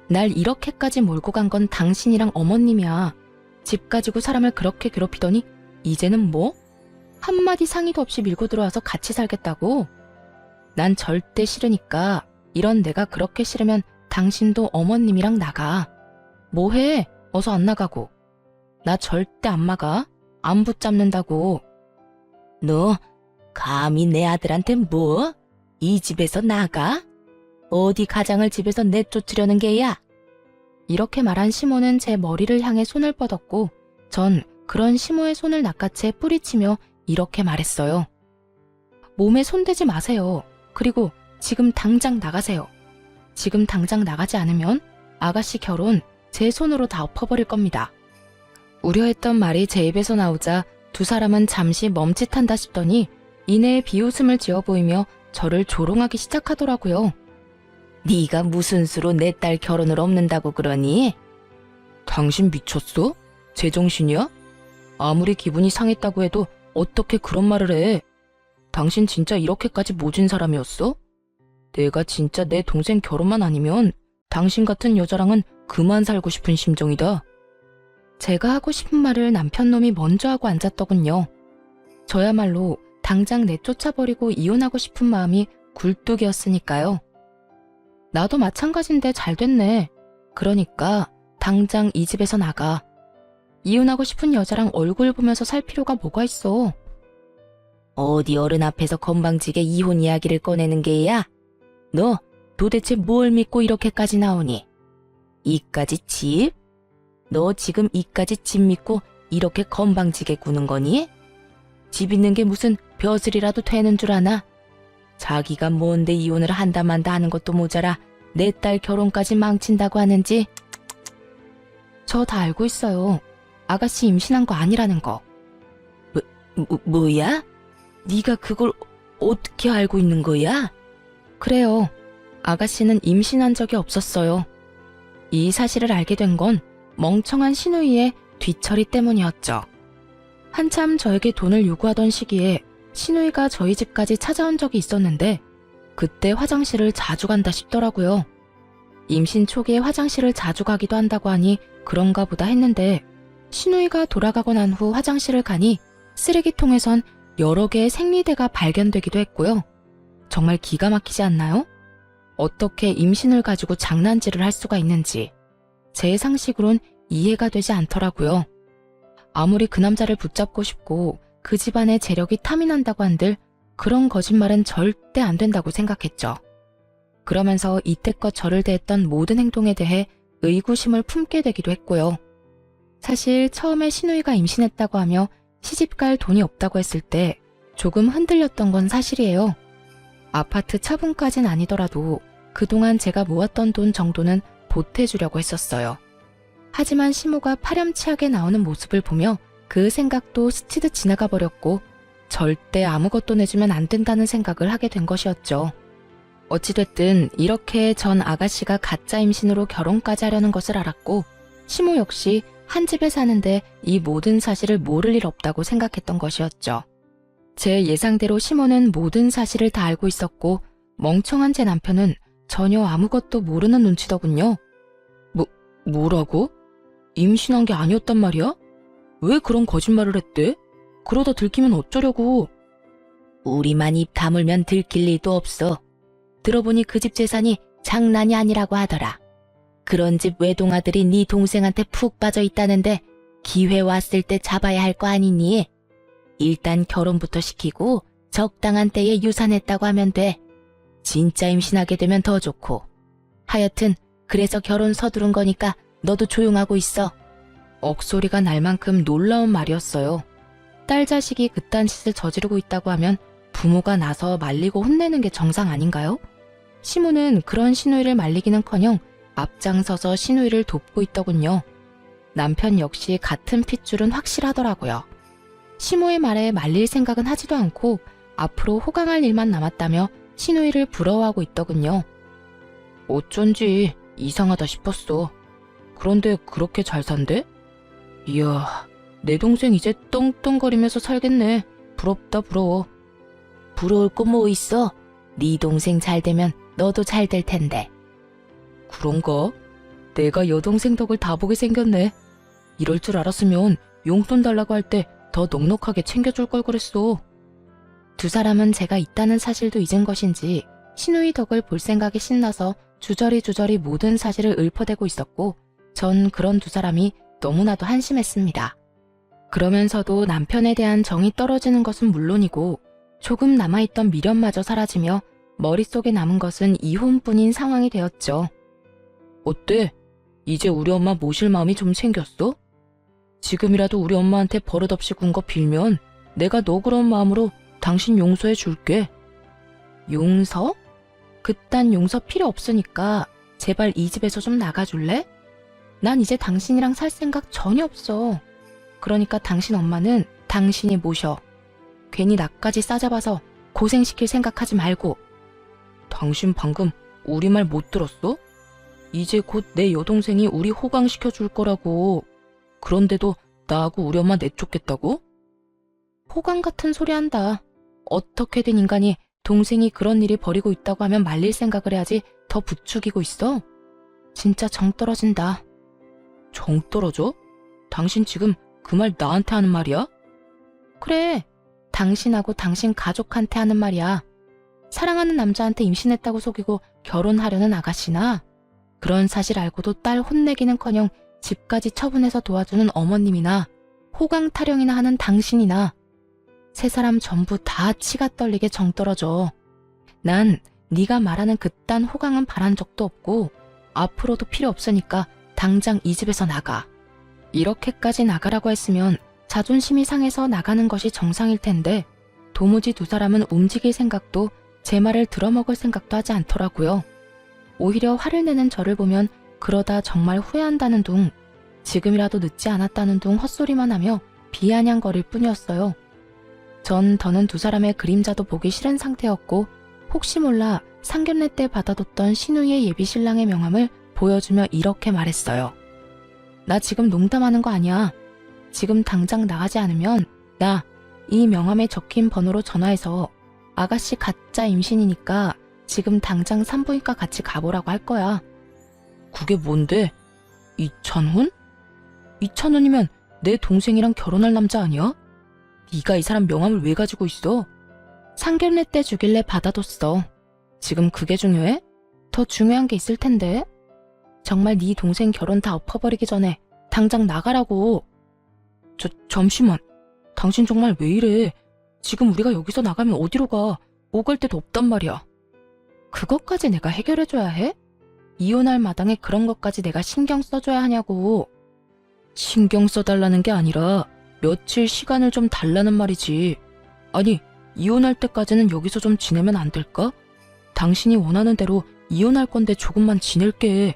날 이렇게까지 몰고 간 건 당신이랑 어머님이야. 집 가지고 사람을 그렇게 괴롭히더니 이제는 뭐? 한마디 상의도 없이 밀고 들어와서 같이 살겠다고? 난 절대 싫으니까 이런 내가 그렇게 싫으면 당신도 어머님이랑 나가. 뭐해? 어서 안 나가고. 나 절대 안 막아. 안 붙잡는다고. 너 감히 내 아들한테 뭐? 이 집에서 나가? 어디 가장을 집에서 내쫓으려는 게야? 이렇게 말한 시모는 제 머리를 향해 손을 뻗었고 전 그런 시모의 손을 낚아채 뿌리치며 이렇게 말했어요. 몸에 손대지 마세요. 그리고 지금 당장 나가세요. 지금 당장 나가지 않으면 아가씨 결혼 제 손으로 다 엎어버릴 겁니다. 우려했던 말이 제 입에서 나오자 두 사람은 잠시 멈칫한다 싶더니 이내에 비웃음을 지어 보이며 저를 조롱하기 시작하더라고요. 네가 무슨 수로 내 딸 결혼을 없는다고 그러니? 당신 미쳤어? 제정신이야? 아무리 기분이 상했다고 해도 어떻게 그런 말을 해? 당신 진짜 이렇게까지 모진 사람이었어? 내가 진짜 내 동생 결혼만 아니면 당신 같은 여자랑은 그만 살고 싶은 심정이다. 제가 하고 싶은 말을 남편놈이 먼저 하고 앉았더군요. 저야말로 당장 내쫓아버리고 이혼하고 싶은 마음이 굴뚝이었으니까요. 나도 마찬가지인데 잘 됐네. 그러니까 당장 이 집에서 나가. 이혼하고 싶은 여자랑 얼굴 보면서 살 필요가 뭐가 있어. 어디 어른 앞에서 건방지게 이혼 이야기를 꺼내는 게야? 너 도대체 뭘 믿고 이렇게까지 나오니? 이까지 집? 너 지금 이까지 집 믿고 이렇게 건방지게 구는 거니? 집 있는 게 무슨 벼슬이라도 되는 줄 아나? 자기가 뭔데 이혼을 한다 만다 하는 것도 모자라 내 딸 결혼까지 망친다고 하는지? 저 다 알고 있어요. 아가씨 임신한 거 아니라는 거. 뭐야? 네가 그걸 어떻게 알고 있는 거야? 그래요. 아가씨는 임신한 적이 없었어요. 이 사실을 알게 된 건 멍청한 신우이의 뒤처리 때문이었죠. 한참 저에게 돈을 요구하던 시기에 신우이가 저희 집까지 찾아온 적이 있었는데 그때 화장실을 자주 간다 싶더라고요. 임신 초기에 화장실을 자주 가기도 한다고 하니 그런가 보다 했는데 신우이가 돌아가고 난 후 화장실을 가니 쓰레기통에선 여러 개의 생리대가 발견되기도 했고요. 정말 기가 막히지 않나요? 어떻게 임신을 가지고 장난질을 할 수가 있는지 제 상식으론 이해가 되지 않더라고요. 아무리 그 남자를 붙잡고 싶고 그 집안의 재력이 탐이 난다고 한들 그런 거짓말은 절대 안 된다고 생각했죠. 그러면서 이때껏 저를 대했던 모든 행동에 대해 의구심을 품게 되기도 했고요. 사실 처음에 신우이가 임신했다고 하며 시집갈 돈이 없다고 했을 때 조금 흔들렸던 건 사실이에요. 아파트 처분까진 아니더라도 그동안 제가 모았던 돈 정도는 보태주려고 했었어요. 하지만 시모가 파렴치하게 나오는 모습을 보며 그 생각도 스치듯 지나가 버렸고 절대 아무것도 내주면 안 된다는 생각을 하게 된 것이었죠. 어찌됐든 이렇게 전 아가씨가 가짜 임신으로 결혼까지 하려는 것을 알았고 시모 역시 한 집에 사는데 이 모든 사실을 모를 일 없다고 생각했던 것이었죠. 제 예상대로 시모는 모든 사실을 다 알고 있었고 멍청한 제 남편은 전혀 아무것도 모르는 눈치더군요. 뭐라고? 임신한 게 아니었단 말이야? 왜 그런 거짓말을 했대? 그러다 들키면 어쩌려고? 우리만 입 다물면 들킬 리도 없어. 들어보니 그 집 재산이 장난이 아니라고 하더라. 그런 집 외동아들이 네 동생한테 푹 빠져 있다는데 기회 왔을 때 잡아야 할 거 아니니? 일단 결혼부터 시키고 적당한 때에 유산했다고 하면 돼. 진짜 임신하게 되면 더 좋고. 하여튼 그래서 결혼 서두른 거니까 너도 조용하고 있어. 억소리가 날 만큼 놀라운 말이었어요. 딸 자식이 그딴 짓을 저지르고 있다고 하면 부모가 나서 말리고 혼내는 게 정상 아닌가요? 시모는 그런 시누이를 말리기는커녕 앞장서서 시누이를 돕고 있더군요. 남편 역시 같은 핏줄은 확실하더라고요. 시모의 말에 말릴 생각은 하지도 않고 앞으로 호강할 일만 남았다며 시누이를 부러워하고 있더군요. 어쩐지 이상하다 싶었어. 그런데 그렇게 잘 산대? 이야, 내 동생 이제 떵떵거리면서 살겠네. 부럽다 부러워. 부러울 거 뭐 있어? 네 동생 잘 되면 너도 잘 될 텐데. 그런가? 내가 여동생 덕을 다 보게 생겼네. 이럴 줄 알았으면 용돈 달라고 할 때 더 넉넉하게 챙겨줄 걸 그랬어. 두 사람은 제가 있다는 사실도 잊은 것인지 시누이 덕을 볼 생각에 신나서 주저리 모든 사실을 읊어대고 있었고 전 그런 두 사람이 너무나도 한심했습니다. 그러면서도 남편에 대한 정이 떨어지는 것은 물론이고 조금 남아있던 미련마저 사라지며 머릿속에 남은 것은 이혼뿐인 상황이 되었죠. 어때? 이제 우리 엄마 모실 마음이 좀 생겼어? 지금이라도 우리 엄마한테 버릇없이 군 거 빌면 내가 너그러운 마음으로 당신 용서해 줄게. 용서? 그딴 용서 필요 없으니까 제발 이 집에서 좀 나가줄래? 난 이제 당신이랑 살 생각 전혀 없어. 그러니까 당신 엄마는 당신이 모셔. 괜히 나까지 싸잡아서 고생시킬 생각하지 말고. 당신 방금 우리 말 못 들었어? 이제 곧 내 여동생이 우리 호강시켜 줄 거라고. 그런데도 나하고 우리 엄마 내쫓겠다고? 호강 같은 소리 한다. 어떻게든 인간이 동생이 그런 일이 벌이고 있다고 하면 말릴 생각을 해야지 더 부추기고 있어. 진짜 정 떨어진다. 정 떨어져? 당신 지금 그 말 나한테 하는 말이야? 그래, 당신하고 당신 가족한테 하는 말이야. 사랑하는 남자한테 임신했다고 속이고 결혼하려는 아가씨나 그런 사실 알고도 딸 혼내기는커녕 집까지 처분해서 도와주는 어머님이나 호강 타령이나 하는 당신이나 세 사람 전부 다 치가 떨리게 정 떨어져. 난 네가 말하는 그딴 호강은 바란 적도 없고 앞으로도 필요 없으니까 당장 이 집에서 나가. 이렇게까지 나가라고 했으면 자존심이 상해서 나가는 것이 정상일 텐데 도무지 두 사람은 움직일 생각도 제 말을 들어먹을 생각도 하지 않더라고요. 오히려 화를 내는 저를 보면 그러다 정말 후회한다는 둥, 지금이라도 늦지 않았다는 둥 헛소리만 하며 비아냥거릴 뿐이었어요. 전 더는 두 사람의 그림자도 보기 싫은 상태였고 혹시 몰라 상견례 때 받아뒀던 신우이의 예비 신랑의 명함을 보여주며 이렇게 말했어요. 나 지금 농담하는 거 아니야. 지금 당장 나가지 않으면 나 이 명함에 적힌 번호로 전화해서 아가씨 가짜 임신이니까 지금 당장 산부인과 같이 가보라고 할 거야. 그게 뭔데? 이찬훈? 이찬훈이면 내 동생이랑 결혼할 남자 아니야? 네가 이 사람 명함을 왜 가지고 있어? 상견례 때 주길래 받아뒀어. 지금 그게 중요해? 더 중요한 게 있을 텐데. 정말 네 동생 결혼 다 엎어버리기 전에 당장 나가라고. 잠시만. 당신 정말 왜 이래? 지금 우리가 여기서 나가면 어디로 가? 오갈 데도 없단 말이야. 그것까지 내가 해결해줘야 해? 이혼할 마당에 그런 것까지 내가 신경 써줘야 하냐고. 신경 써달라는 게 아니라 며칠 시간을 좀 달라는 말이지. 아니, 이혼할 때까지는 여기서 좀 지내면 안 될까? 당신이 원하는 대로 이혼할 건데 조금만 지낼게.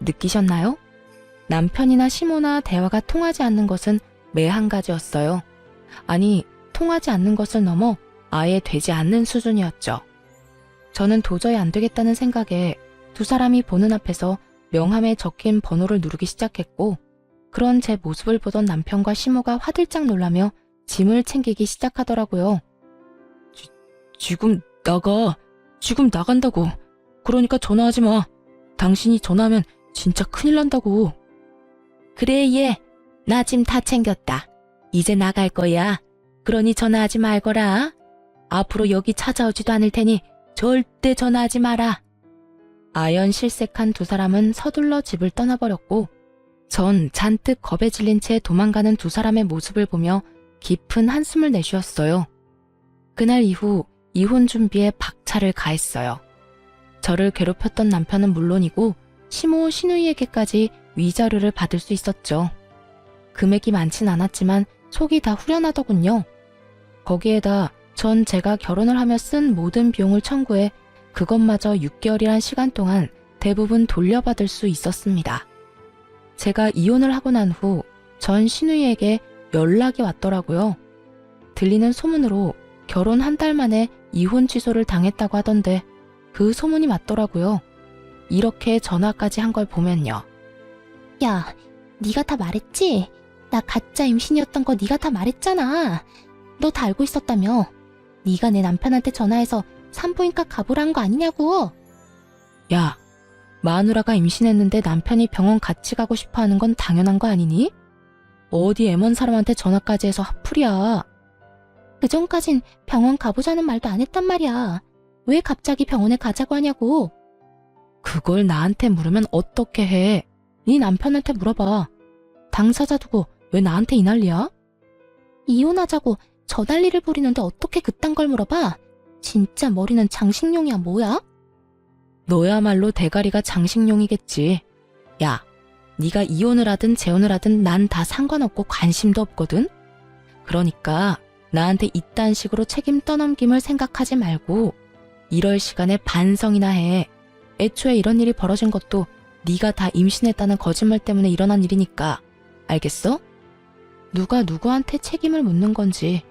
느끼셨나요? 남편이나 시모나 대화가 통하지 않는 것은 매 한 가지였어요. 아니, 통하지 않는 것을 넘어 아예 되지 않는 수준이었죠. 저는 도저히 안 되겠다는 생각에 두 사람이 보는 앞에서 명함에 적힌 번호를 누르기 시작했고 그런 제 모습을 보던 남편과 시모가 화들짝 놀라며 짐을 챙기기 시작하더라고요. 지금 나가. 지금 나간다고. 그러니까 전화하지 마. 당신이 전화하면 진짜 큰일 난다고. 그래 얘. 나 짐 다 챙겼다. 이제 나갈 거야. 그러니 전화하지 말거라. 앞으로 여기 찾아오지도 않을 테니 절대 전화하지 마라. 아연실색한 두 사람은 서둘러 집을 떠나버렸고 전 잔뜩 겁에 질린 채 도망가는 두 사람의 모습을 보며 깊은 한숨을 내쉬었어요. 그날 이후 이혼 준비에 박차를 가했어요. 저를 괴롭혔던 남편은 물론이고 시모 시누이에게까지 위자료를 받을 수 있었죠. 금액이 많진 않았지만 속이 다 후련하더군요. 거기에다 전 제가 결혼을 하며 쓴 모든 비용을 청구해 그것마저 6개월이란 시간 동안 대부분 돌려받을 수 있었습니다. 제가 이혼을 하고 난 후 전 시누이에게 연락이 왔더라고요. 들리는 소문으로 결혼 한 달 만에 이혼 취소를 당했다고 하던데 그 소문이 맞더라고요. 이렇게 전화까지 한 걸 보면요. 야, 네가 다 말했지? 나 가짜 임신이었던 거 네가 다 말했잖아. 너 다 알고 있었다며. 네가 내 남편한테 전화해서 산부인과 가보라는 거 아니냐고. 야, 마누라가 임신했는데 남편이 병원 같이 가고 싶어 하는 건 당연한 거 아니니? 어디 애먼 사람한테 전화까지 해서 핫플이야. 그전까진 병원 가보자는 말도 안 했단 말이야. 왜 갑자기 병원에 가자고 하냐고. 그걸 나한테 물으면 어떻게 해? 네 남편한테 물어봐. 당사자 두고 왜 나한테 이 난리야? 이혼하자고 저 난리를 부리는데 어떻게 그딴 걸 물어봐? 진짜 머리는 장식용이야 뭐야? 너야말로 대가리가 장식용이겠지. 야, 네가 이혼을 하든 재혼을 하든 난 다 상관없고 관심도 없거든? 그러니까 나한테 이딴 식으로 책임 떠넘김을 생각하지 말고 이럴 시간에 반성이나 해. 애초에 이런 일이 벌어진 것도 네가 다 임신했다는 거짓말 때문에 일어난 일이니까. 알겠어? 누가 누구한테 책임을 묻는 건지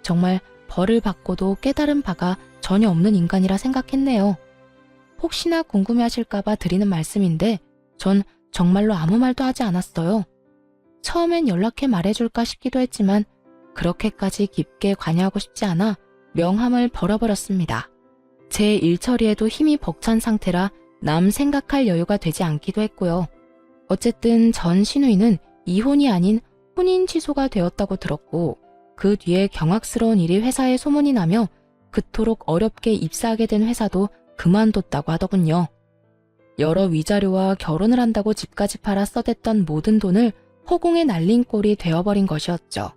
정말 벌을 받고도 깨달은 바가 전혀 없는 인간이라 생각했네요. 혹시나 궁금해하실까봐 드리는 말씀인데 전 정말로 아무 말도 하지 않았어요. 처음엔 연락해 말해줄까 싶기도 했지만 그렇게까지 깊게 관여하고 싶지 않아 명함을 벌어버렸습니다. 제 일처리에도 힘이 벅찬 상태라 남 생각할 여유가 되지 않기도 했고요. 어쨌든 전 시누이는 이혼이 아닌 혼인 취소가 되었다고 들었고 그 뒤에 경악스러운 일이 회사에 소문이 나며 그토록 어렵게 입사하게 된 회사도 그만뒀다고 하더군요. 여러 위자료와 결혼을 한다고 집까지 팔아 써댔던 모든 돈을 허공에 날린 꼴이 되어버린 것이었죠.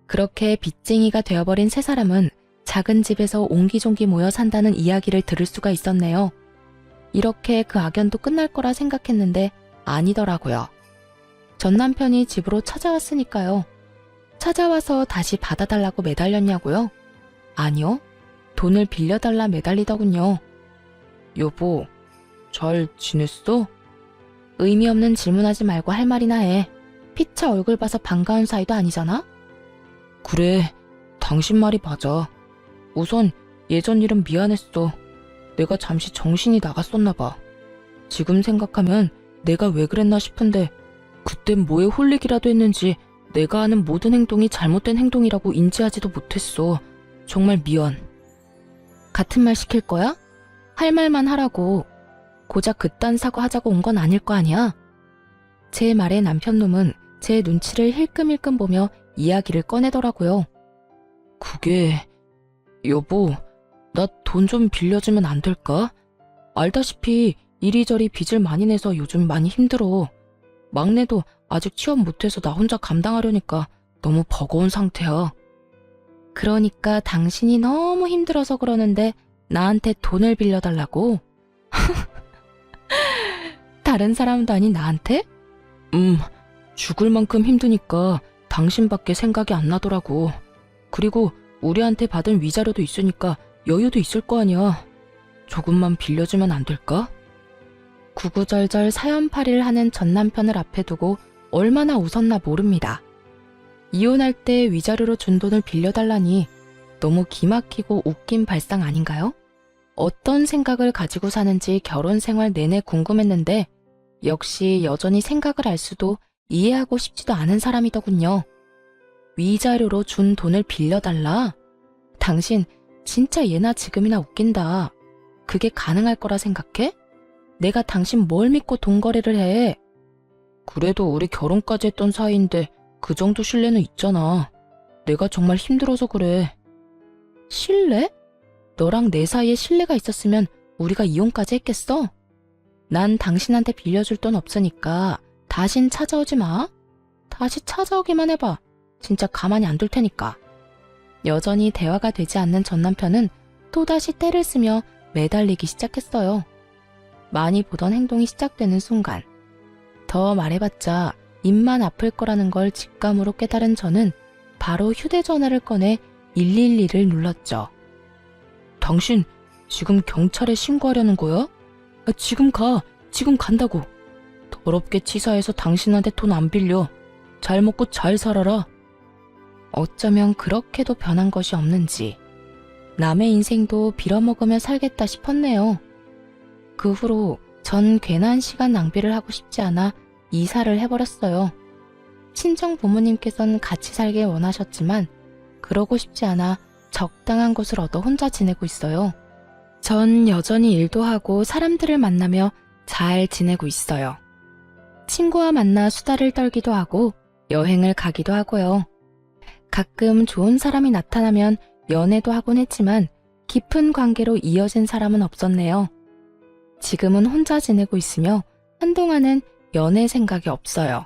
그렇게 빚쟁이가 되어버린 세 사람은 작은 집에서 옹기종기 모여 산다는 이야기를 들을 수가 있었네요. 이렇게 그 악연도 끝날 거라 생각했는데 아니더라고요. 전 남편이 집으로 찾아왔으니까요. 찾아와서 다시 받아달라고 매달렸냐고요? 아니요. 돈을 빌려달라 매달리더군요. 여보, 잘 지냈어? 의미 없는 질문하지 말고 할 말이나 해. 피차 얼굴 봐서 반가운 사이도 아니잖아? 그래, 당신 말이 맞아. 우선 예전 일은 미안했어. 내가 잠시 정신이 나갔었나 봐. 지금 생각하면 내가 왜 그랬나 싶은데 그땐 뭐에 홀리기라도 했는지 내가 하는 모든 행동이 잘못된 행동이라고 인지하지도 못했어. 정말 미안. 같은 말 시킬 거야? 할 말만 하라고. 고작 그딴 사과하자고 온 건 아닐 거 아니야? 제 말에 남편놈은 제 눈치를 힐끔힐끔 보며 이야기를 꺼내더라고요. 그게... 여보, 나 돈 좀 빌려주면 안 될까? 알다시피 이리저리 빚을 많이 내서 요즘 많이 힘들어. 막내도 아직 취업 못해서 나 혼자 감당하려니까 너무 버거운 상태야. 그러니까 당신이 너무 힘들어서 그러는데 나한테 돈을 빌려달라고? 다른 사람도 아닌 나한테? 죽을 만큼 힘드니까 당신밖에 생각이 안 나더라고. 그리고 우리한테 받은 위자료도 있으니까 여유도 있을 거 아니야. 조금만 빌려주면 안 될까? 구구절절 사연팔이를 하는 전 남편을 앞에 두고 얼마나 웃었나 모릅니다. 이혼할 때 위자료로 준 돈을 빌려달라니 너무 기막히고 웃긴 발상 아닌가요? 어떤 생각을 가지고 사는지 결혼 생활 내내 궁금했는데 역시 여전히 생각을 알 수도 이해하고 싶지도 않은 사람이더군요. 위자료로 준 돈을 빌려달라? 당신 진짜 예나 지금이나 웃긴다. 그게 가능할 거라 생각해? 내가 당신 뭘 믿고 돈 거래를 해? 그래도 우리 결혼까지 했던 사이인데 그 정도 신뢰는 있잖아. 내가 정말 힘들어서 그래. 신뢰? 너랑 내 사이에 신뢰가 있었으면 우리가 이혼까지 했겠어? 난 당신한테 빌려줄 돈 없으니까 다신 찾아오지 마. 다시 찾아오기만 해봐. 진짜 가만히 안 둘 테니까. 여전히 대화가 되지 않는 전 남편은 또다시 떼를 쓰며 매달리기 시작했어요. 많이 보던 행동이 시작되는 순간 더 말해봤자 입만 아플 거라는 걸 직감으로 깨달은 저는 바로 휴대전화를 꺼내 112를 눌렀죠. 당신 지금 경찰에 신고하려는 거야? 지금 가. 지금 간다고. 더럽게 치사해서 당신한테 돈 안 빌려. 잘 먹고 잘 살아라. 어쩌면 그렇게도 변한 것이 없는지 남의 인생도 빌어먹으며 살겠다 싶었네요. 그 후로 전 괜한 시간 낭비를 하고 싶지 않아 이사를 해버렸어요. 친정 부모님께서는 같이 살길 원하셨지만 그러고 싶지 않아 적당한 곳을 얻어 혼자 지내고 있어요. 전 여전히 일도 하고 사람들을 만나며 잘 지내고 있어요. 친구와 만나 수다를 떨기도 하고 여행을 가기도 하고요. 가끔 좋은 사람이 나타나면 연애도 하곤 했지만 깊은 관계로 이어진 사람은 없었네요. 지금은 혼자 지내고 있으며 한동안은 연애 생각이 없어요.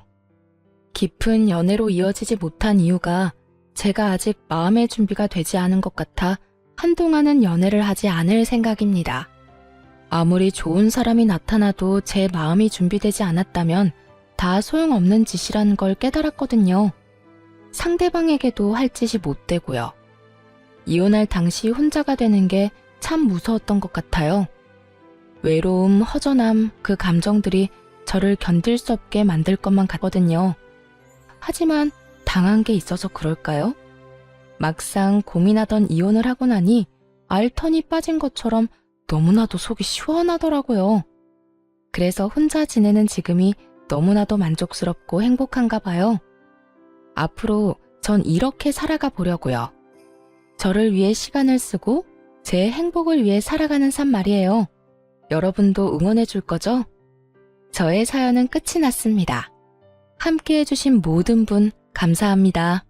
깊은 연애로 이어지지 못한 이유가 제가 아직 마음의 준비가 되지 않은 것 같아 한동안은 연애를 하지 않을 생각입니다. 아무리 좋은 사람이 나타나도 제 마음이 준비되지 않았다면 다 소용없는 짓이라는 걸 깨달았거든요. 상대방에게도 할 짓이 못 되고요. 이혼할 당시 혼자가 되는 게 참 무서웠던 것 같아요. 외로움, 허전함, 그 감정들이 저를 견딜 수 없게 만들 것만 같거든요. 하지만 당한 게 있어서 그럴까요? 막상 고민하던 이혼을 하고 나니 알턴이 빠진 것처럼 너무나도 속이 시원하더라고요. 그래서 혼자 지내는 지금이 너무나도 만족스럽고 행복한가 봐요. 앞으로 전 이렇게 살아가 보려고요. 저를 위해 시간을 쓰고 제 행복을 위해 살아가는 삶 말이에요. 여러분도 응원해 줄 거죠? 저의 사연은 끝이 났습니다. 함께 해주신 모든 분 감사합니다.